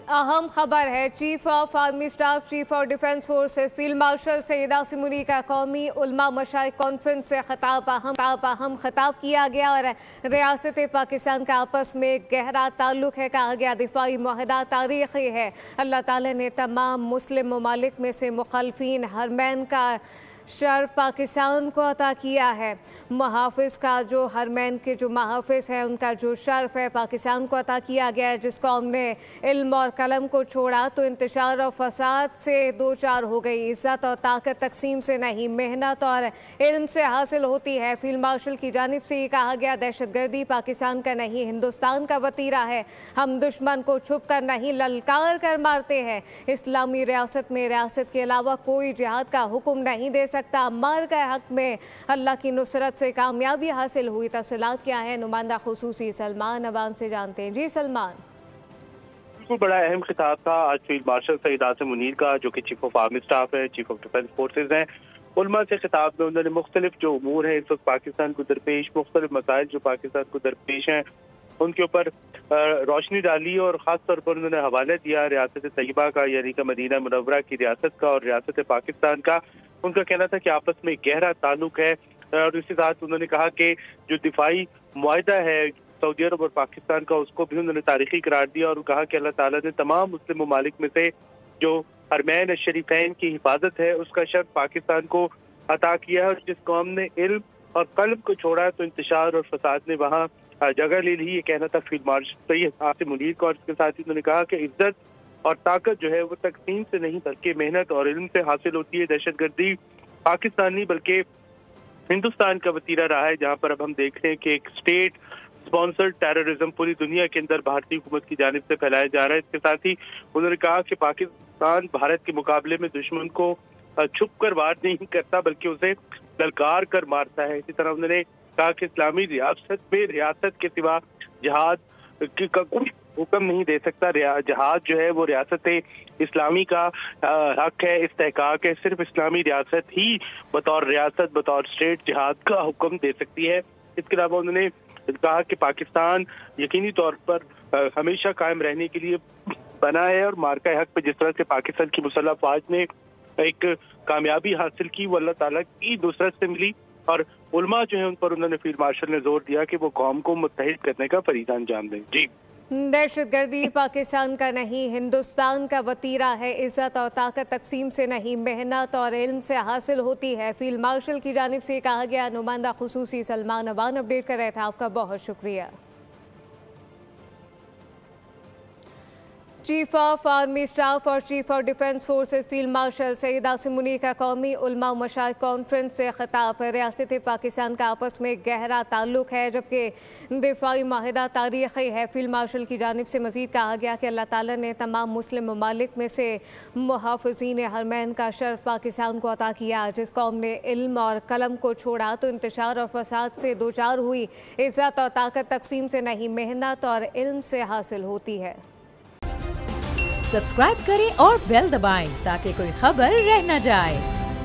अहम खबर है। Chief of army staff, chief of defence forces field marshal Syed Asim Munir का कौमी उलमा मशाइख कॉन्फ्रेंस से अहम खिताब किया गया और रियासत पाकिस्तान का आपस में गहरा ताल्लुक है। कहा गया दिफाई मुआहदा तारीखी है। अल्लाह ताला ने तमाम मुस्लिम ममालिक में से मुखालफीन हरमैन का शर्फ पाकिस्तान को अता किया है। मुहाफ़िज़ का जो हरमैन के जो मुहाफ़िज़ हैं उनका जो शर्फ है पाकिस्तान को अता किया गया है। जिस कौम ने इल्म और कलम को छोड़ा तो इंतशार और फसाद से दो चार हो गई। इज़्ज़त और ताकत तकसीम से नहीं, मेहनत और इल्म से हासिल होती है। फील्ड मार्शल की जानिब से ये कहा गया दहशतगर्दी पाकिस्तान का नहीं हिंदुस्तान का वतीरा है। हम दुश्मन को छुप कर नहीं ललकार कर मारते हैं। इस्लामी रियासत में रियासत के अलावा कोई जिहाद का हुक्म नहीं दे सकता। अम्मार का हक में अल्लाह की नुसरत से कामयाबी हासिल हुई। तफसीलात क्या है नुमाइंदा खुसूसी सलमान अवान से जानते हैं। जी सलमान। बिल्कुल बड़ा अहम खिताब था आज फील्ड मार्शल सईद आसिम मुनीर का, जो कि चीफ ऑफ आर्मी स्टाफ है, चीफ ऑफ डिफेंस फोर्सेज हैं। उलमा से खिताब में उन्होंने मुख्तलिफ जो उमूर हैं इस वक्त पाकिस्तान को दरपेश, मुख्तलिफ मसाइल जो पाकिस्तान को दरपेश हैं उनके ऊपर रोशनी डाली और ख़ास तौर पर उन्होंने हवाला दिया रियासत तैयबा का, यानी कि मदीना मुनव्वरा की रियासत का और रियासत पाकिस्तान का। उनका कहना था कि आपस में गहरा ताल्लुक है और इसी साथ उन्होंने कहा कि जो दिफाई मुआहदा है सऊदी अरब और पाकिस्तान का, उसको भी उन्होंने तारीखी करार दिया और कहा कि अल्लाह ताला ने तमाम मुस्लिम ममालिक में से जो हरमैन शरीफैन की हिफाजत है उसका शर्फ पाकिस्तान को अता किया है। और जिस कौम ने इल्म और कल्ब को छोड़ा तो इंतशार और फसाद ने वहाँ जगह ले ली। ये कहना था फील्ड मार्शल सईद आसिम मुनीर का। और इसके साथ ही उन्होंने कहा कि इज्जत और ताकत जो है वो तकसीम से नहीं बल्कि मेहनत और इल्म से हासिल होती है। दहशतगर्दी पाकिस्तान नहीं बल्कि हिंदुस्तान का वतीरा रहा है, जहाँ पर अब हम देख रहे हैं कि एक स्टेट स्पॉन्सर्ड टेररिज्म पूरी दुनिया के अंदर भारतीय हुकूमत की जानिब से फैलाया जा रहा है। इसके साथ ही उन्होंने कहा कि पाकिस्तान भारत के मुकाबले में दुश्मन को छुप कर वार नहीं करता बल्कि उसे ललकार कर मारता है। इसी तरह उन्होंने कहा कि इस्लामी रियासत में रियासत के सिवा जिहाद का कोई हुक्म नहीं दे सकता। जिहाद जो है वो रियासत इस्लामी का हक है, इस्तेहकाक है। सिर्फ इस्लामी रियासत ही बतौर रियासत बतौर स्टेट जिहाद का हुक्म दे सकती है। इसके अलावा उन्होंने कहा कि पाकिस्तान यकीनी तौर पर हमेशा कायम रहने के लिए बना है और मार्का हक पे जिस तरह से पाकिस्तान की मुसल्लह फौज ने एक कामयाबी हासिल की वो अल्लाह ताला की नुसरत से मिली। और उलमा जो है उन पर उन्होंने फील्ड मार्शल ने जोर दिया कि वो कौम को मुत्तहिद करने का फरीज़ा अंजाम दें। जी, दहशतगर्दी पाकिस्तान का नहीं हिंदुस्तान का वतीरा है। इज़्ज़त और ताकत तकसीम से नहीं मेहनत और इल्म से हासिल होती है। फील्ड मार्शल की जानिब से कहा गया। नुमाइंदा खुसूसी सलमान अवान अपडेट कर रहे थे। आपका बहुत शुक्रिया। चीफ ऑफ आर्मी स्टाफ और chief of defence forces field marshal Syed Asim Munir का कौमी उलमा मशाइख कॉन्फ्रेंस से खिताब। रियासत पाकिस्तान का आपस में गहरा ताल्लुक है जबकि दिफाई मुआहदा तारीखी है। फील्ड मार्शल की जानिब से मजीद कहा गया कि अल्लाह ताला ने तमाम मुस्लिम ममालिक में से मुहाफ़िज़ीन हरमैन का शर्फ पाकिस्तान को अता किया। जिस कौम ने इल्म और कलम को छोड़ा तो इंतशार और फसाद से दो चार हुई। इज़्ज़त और ताकत तकसीम से नहीं मेहनत और इल्म से हासिल होती है। सब्सक्राइब करें और बेल दबाएं ताकि कोई खबर रह न जाए।